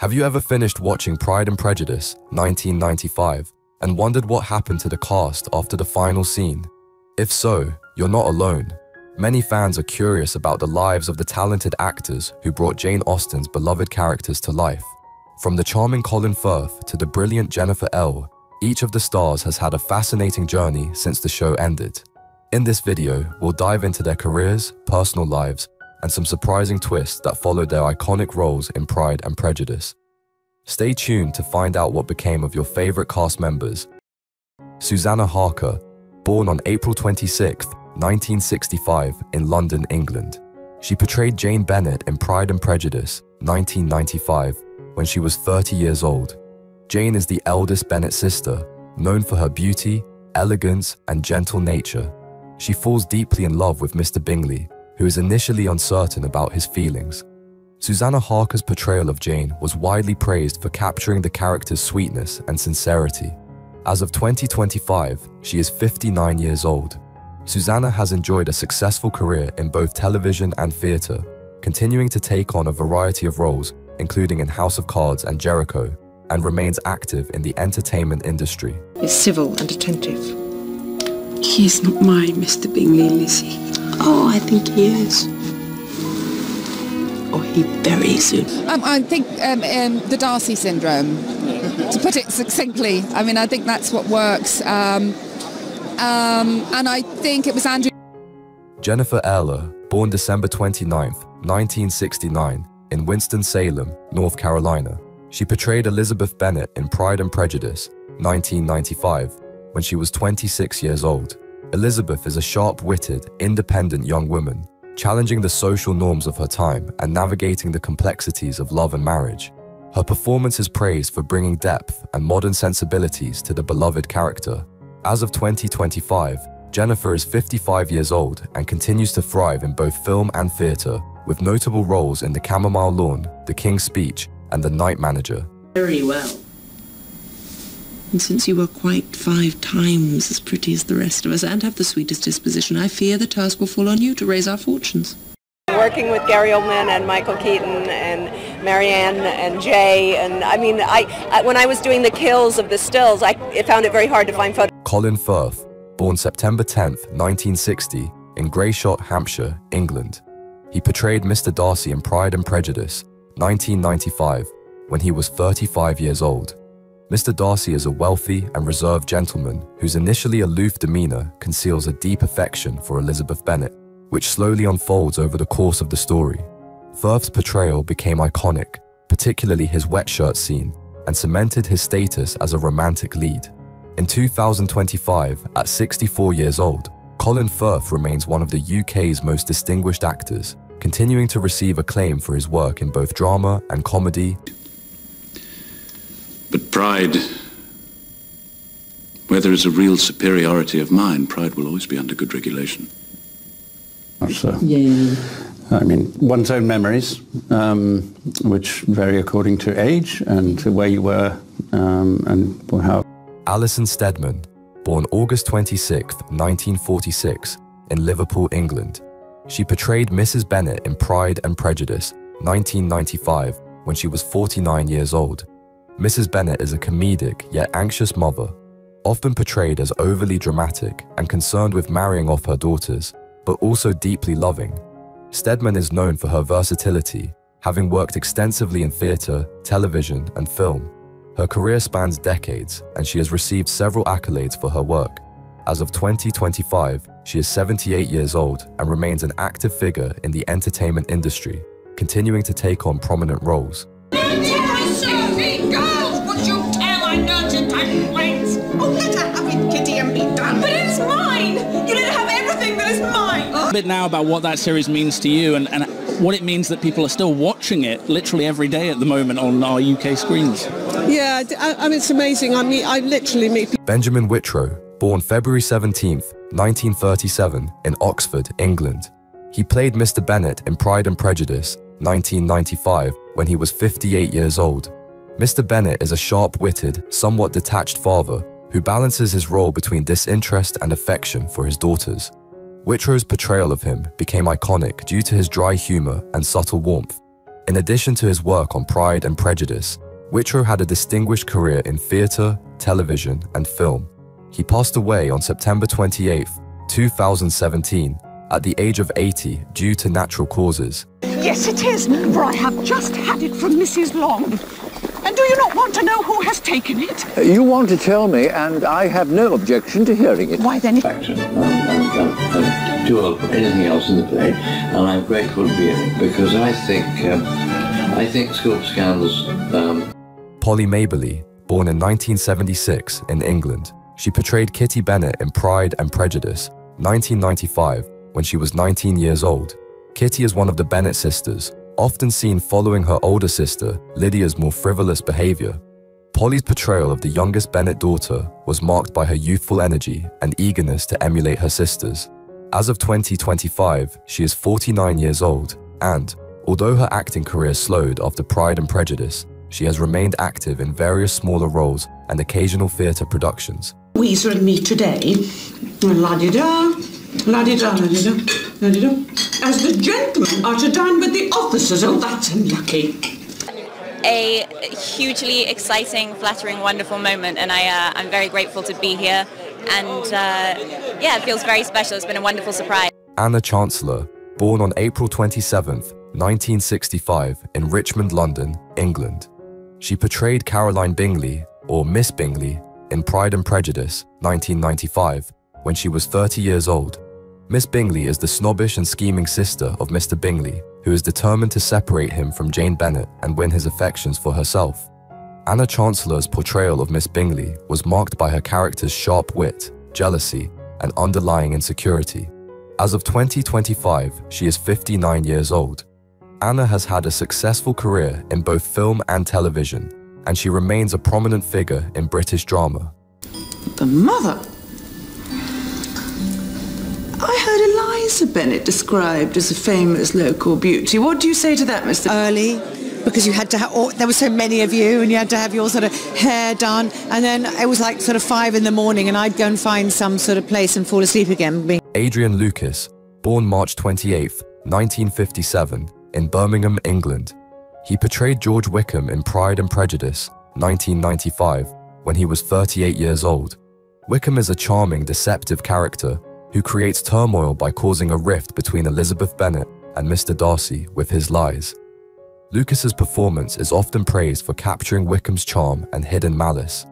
Have you ever finished watching Pride and Prejudice, 1995, and wondered what happened to the cast after the final scene? If so, you're not alone. Many fans are curious about the lives of the talented actors who brought Jane Austen's beloved characters to life. From the charming Colin Firth to the brilliant Jennifer Ehle, each of the stars has had a fascinating journey since the show ended. In this video, we'll dive into their careers, personal lives, and some surprising twists that followed their iconic roles in Pride and Prejudice. Stay tuned to find out what became of your favorite cast members. Susanna Harker, born on April 26, 1965 in London, England. She portrayed Jane Bennet in Pride and Prejudice, 1995, when she was 30 years old. Jane is the eldest Bennet sister, known for her beauty, elegance, and gentle nature. She falls deeply in love with Mr. Bingley, who is initially uncertain about his feelings. Susanna Harker's portrayal of Jane was widely praised for capturing the character's sweetness and sincerity. As of 2025, she is 59 years old. Susanna has enjoyed a successful career in both television and theatre, continuing to take on a variety of roles, including in House of Cards and Jericho, and remains active in the entertainment industry. He's civil and attentive. He's not my Mr. Bingley, Lizzie. Oh, I think he is. Or he very soon. I think the Darcy syndrome, to put it succinctly. I mean, I think that's what works. And I think it was Andrew. Jennifer Ehle, born December 29, 1969, in Winston-Salem, North Carolina. She portrayed Elizabeth Bennet in Pride and Prejudice, 1995, when she was 26 years old. Elizabeth is a sharp-witted, independent young woman, challenging the social norms of her time and navigating the complexities of love and marriage. Her performance is praised for bringing depth and modern sensibilities to the beloved character. As of 2025, Jennifer is 55 years old and continues to thrive in both film and theatre, with notable roles in The Chamomile Lawn, The King's Speech, and The Night Manager. Very well. And since you were quite 5 times as pretty as the rest of us and have the sweetest disposition, I fear the task will fall on you to raise our fortunes. Working with Gary Oldman and Michael Keaton and Marianne and Jay, and I mean, when I was doing the kills of the stills, I found it very hard to find photos. Colin Firth, born September 10, 1960, in Greyshot, Hampshire, England. He portrayed Mr. Darcy in Pride and Prejudice, 1995, when he was 35 years old. Mr. Darcy is a wealthy and reserved gentleman whose initially aloof demeanor conceals a deep affection for Elizabeth Bennet, which slowly unfolds over the course of the story. Firth's portrayal became iconic, particularly his wet shirt scene, and cemented his status as a romantic lead. In 2025, at 64 years old, Colin Firth remains one of the UK's most distinguished actors, continuing to receive acclaim for his work in both drama and comedy. But pride, where there is a real superiority of mind, pride will always be under good regulation. So, I mean, one's own memories, which vary according to age and to where you were and how. Alison Steadman, born August 26, 1946, in Liverpool, England. She portrayed Mrs. Bennet in Pride and Prejudice, 1995, when she was 49 years old. Mrs. Bennet is a comedic yet anxious mother, often portrayed as overly dramatic and concerned with marrying off her daughters, but also deeply loving. Steadman is known for her versatility, having worked extensively in theatre, television, and film. Her career spans decades, and she has received several accolades for her work. As of 2025, she is 78 years old and remains an active figure in the entertainment industry, continuing to take on prominent roles. Bit now about what that series means to you and what it means that people are still watching it literally every day at the moment on our UK screens. Yeah, I mean, it's amazing. I literally meet people. Benjamin Whitrow, born February 17, 1937, in Oxford, England. He played Mr. Bennet in Pride and Prejudice, 1995, when he was 58 years old. Mr. Bennet is a sharp-witted, somewhat detached father who balances his role between disinterest and affection for his daughters. Whitrow's portrayal of him became iconic due to his dry humor and subtle warmth. In addition to his work on Pride and Prejudice, Whitrow had a distinguished career in theatre, television, and film. He passed away on September 28, 2017, at the age of 80 due to natural causes. Yes, it is, for I have just had it from Mrs. Long. And do you not want to know who has taken it? You want to tell me, and I have no objection to hearing it. Why then? I'm too old for anything else in the play, and I'm grateful to be in it because I think school scandals. Polly Maberly, born in 1976 in England, she portrayed Kitty Bennet in Pride and Prejudice, 1995, when she was 19 years old. Kitty is one of the Bennet sisters, often seen following her older sister, Lydia's more frivolous behavior. Polly's portrayal of the youngest Bennet daughter was marked by her youthful energy and eagerness to emulate her sisters. As of 2025, she is 49 years old, and, although her acting career slowed after Pride and Prejudice, she has remained active in various smaller roles and occasional theatre productions. Weezer and me today, la-di-da, la-di-da, la-di-da, la-di-da, as the gentlemen are to dine with the officers. Oh, that's unlucky. A hugely exciting, flattering, wonderful moment, and I'm very grateful to be here, and yeah, it feels very special. It's been a wonderful surprise. Anna Chancellor, born on April 27, 1965 in Richmond, London, England. She portrayed Caroline Bingley, or Miss Bingley, in Pride and Prejudice, 1995, when she was 30 years old. Miss Bingley is the snobbish and scheming sister of Mr. Bingley, who is determined to separate him from Jane Bennet and win his affections for herself. Anna Chancellor's portrayal of Miss Bingley was marked by her character's sharp wit, jealousy, and underlying insecurity. As of 2025, she is 59 years old. Anna has had a successful career in both film and television, and she remains a prominent figure in British drama. The mother? I heard Eliza Bennet described as a famous local beauty. What do you say to that, Mr. Early, because you had to have, there were so many of you, and you had to have your sort of hair done, and then it was like sort of 5 in the morning, and I'd go and find some sort of place and fall asleep again. Adrian Lucas, born March 28, 1957, in Birmingham, England. He portrayed George Wickham in Pride and Prejudice, 1995, when he was 38 years old. Wickham is a charming, deceptive character who creates turmoil by causing a rift between Elizabeth Bennet and Mr. Darcy with his lies. Lucas's performance is often praised for capturing Wickham's charm and hidden malice.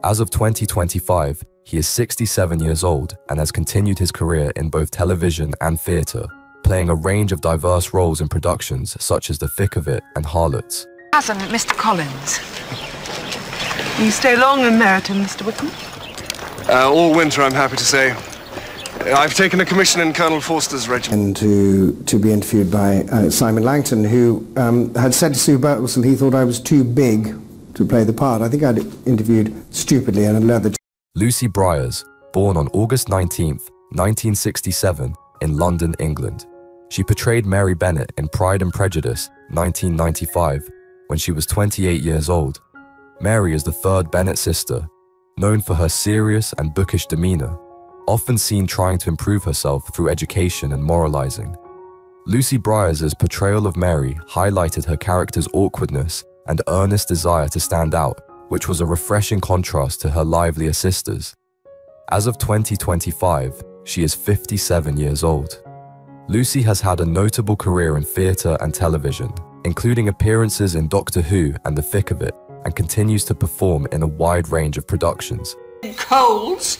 As of 2025, he is 67 years old and has continued his career in both television and theatre, playing a range of diverse roles in productions such as The Thick of It and Harlots. Cousin, Mr. Collins. Will you stay long in Meryton, Mr. Wickham? All winter, I'm happy to say. I've taken a commission in Colonel Forster's regiment. And to be interviewed by Simon Langton, who had said to Sue Birtwistle he thought I was too big to play the part. I think I'd interviewed stupidly and had learned. Lucy Briers, born on August 19, 1967, in London, England. She portrayed Mary Bennet in Pride and Prejudice, 1995, when she was 28 years old. Mary is the third Bennet sister, known for her serious and bookish demeanour, often seen trying to improve herself through education and moralizing. Lucy Briers' portrayal of Mary highlighted her character's awkwardness and earnest desire to stand out, which was a refreshing contrast to her livelier sisters. As of 2025, she is 57 years old. Lucy has had a notable career in theatre and television, including appearances in Doctor Who and The Thick of It, and continues to perform in a wide range of productions. Colds?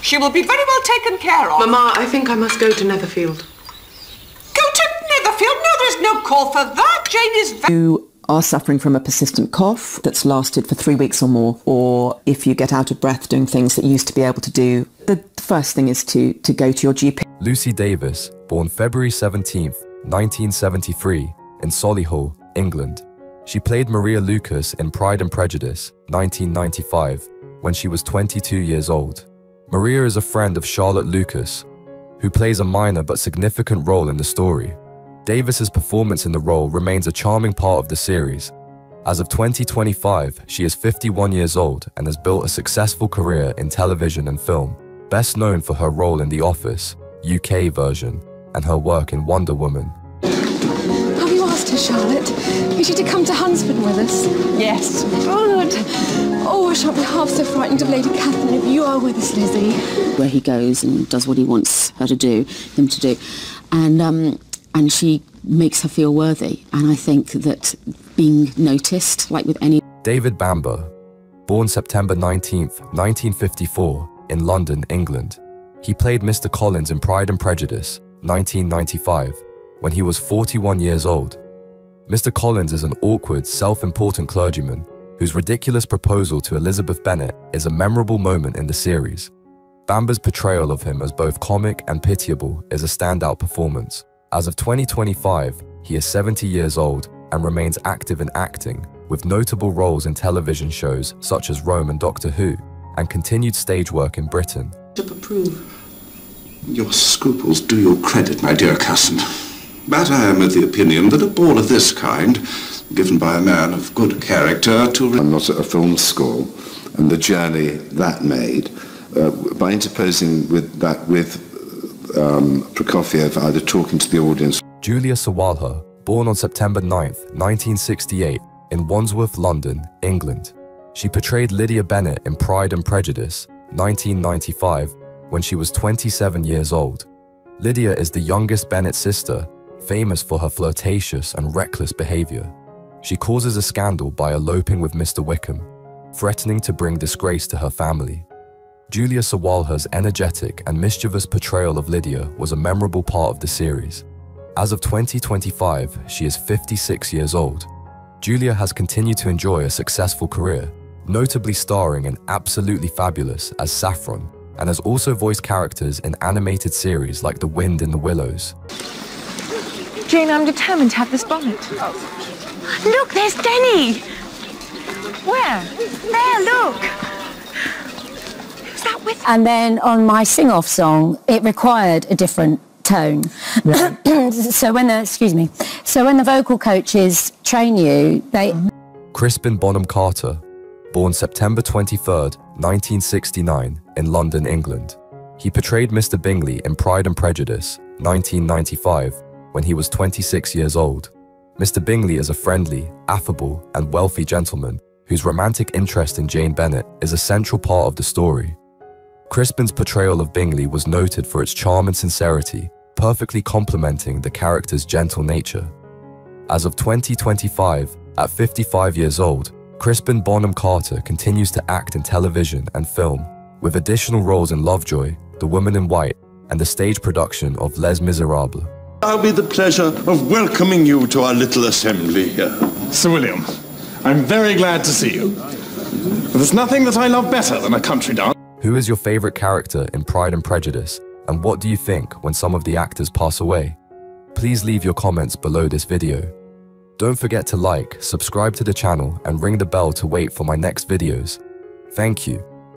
She will be very well taken care of. Mamma, I think I must go to Netherfield. Go to Netherfield? No, there's no call for that. Jane is You are suffering from a persistent cough that's lasted for 3 weeks or more, or if you get out of breath doing things that you used to be able to do, the first thing is to go to your GP. Lucy Davis, born February 17, 1973, in Solihull, England. She played Maria Lucas in Pride and Prejudice, 1995, when she was 22 years old. Maria is a friend of Charlotte Lucas, who plays a minor but significant role in the story. Davis's performance in the role remains a charming part of the series. As of 2025, she is 51 years old and has built a successful career in television and film, best known for her role in The Office, UK version, and her work in Wonder Woman. Have you asked matter, Charlotte? Is she to come to Hunsford with us? Yes. Good. Oh, I shan't be half so frightened of Lady Catherine if you are with us, Lizzie. Where he goes and does what he wants her to do, him to do. And she makes her feel worthy. And I think that being noticed, like with any... David Bamber, born September 19th, 1954, in London, England. He played Mr. Collins in Pride and Prejudice, 1995, when he was 41 years old. Mr. Collins is an awkward, self-important clergyman whose ridiculous proposal to Elizabeth Bennet is a memorable moment in the series. Bamber's portrayal of him as both comic and pitiable is a standout performance. As of 2025, he is 70 years old and remains active in acting, with notable roles in television shows such as Rome and Doctor Who, and continued stage work in Britain. Your scruples do you credit, my dear cousin. But I am of the opinion that a ball of this kind, given by a man of good character to... I'm not at a film school, and the journey that made, by interposing with Prokofiev, either talking to the audience... Julia Sawalha, born on September 9th, 1968, in Wandsworth, London, England. She portrayed Lydia Bennet in Pride and Prejudice, 1995, when she was 27 years old. Lydia is the youngest Bennet sister, famous for her flirtatious and reckless behavior. She causes a scandal by eloping with Mr. Wickham, threatening to bring disgrace to her family. Julia Sawalha's energetic and mischievous portrayal of Lydia was a memorable part of the series. As of 2025, she is 56 years old. Julia has continued to enjoy a successful career, notably starring in Absolutely Fabulous as Saffron, and has also voiced characters in animated series like The Wind in the Willows. Jane, I'm determined to have this bonnet. Look, there's Denny! Where? There, look! Who's that with? And then on my sing-off song, it required a different tone. Yeah. So when the vocal coaches train you, they... Crispin Bonham Carter, born September 23rd, 1969, in London, England. He portrayed Mr. Bingley in Pride and Prejudice, 1995, when he was 26 years old. Mr. Bingley is a friendly, affable, and wealthy gentleman whose romantic interest in Jane Bennet is a central part of the story. Crispin's portrayal of Bingley was noted for its charm and sincerity, perfectly complementing the character's gentle nature. As of 2025, at 55 years old, Crispin Bonham Carter continues to act in television and film, with additional roles in Lovejoy, The Woman in White, and the stage production of Les Miserables. I'll be the pleasure of welcoming you to our little assembly here. Sir William, I'm very glad to see you. There's nothing that I love better than a country dance. Who is your favorite character in Pride and Prejudice, and what do you think when some of the actors pass away? Please leave your comments below this video. Don't forget to like, subscribe to the channel, and ring the bell to wait for my next videos. Thank you.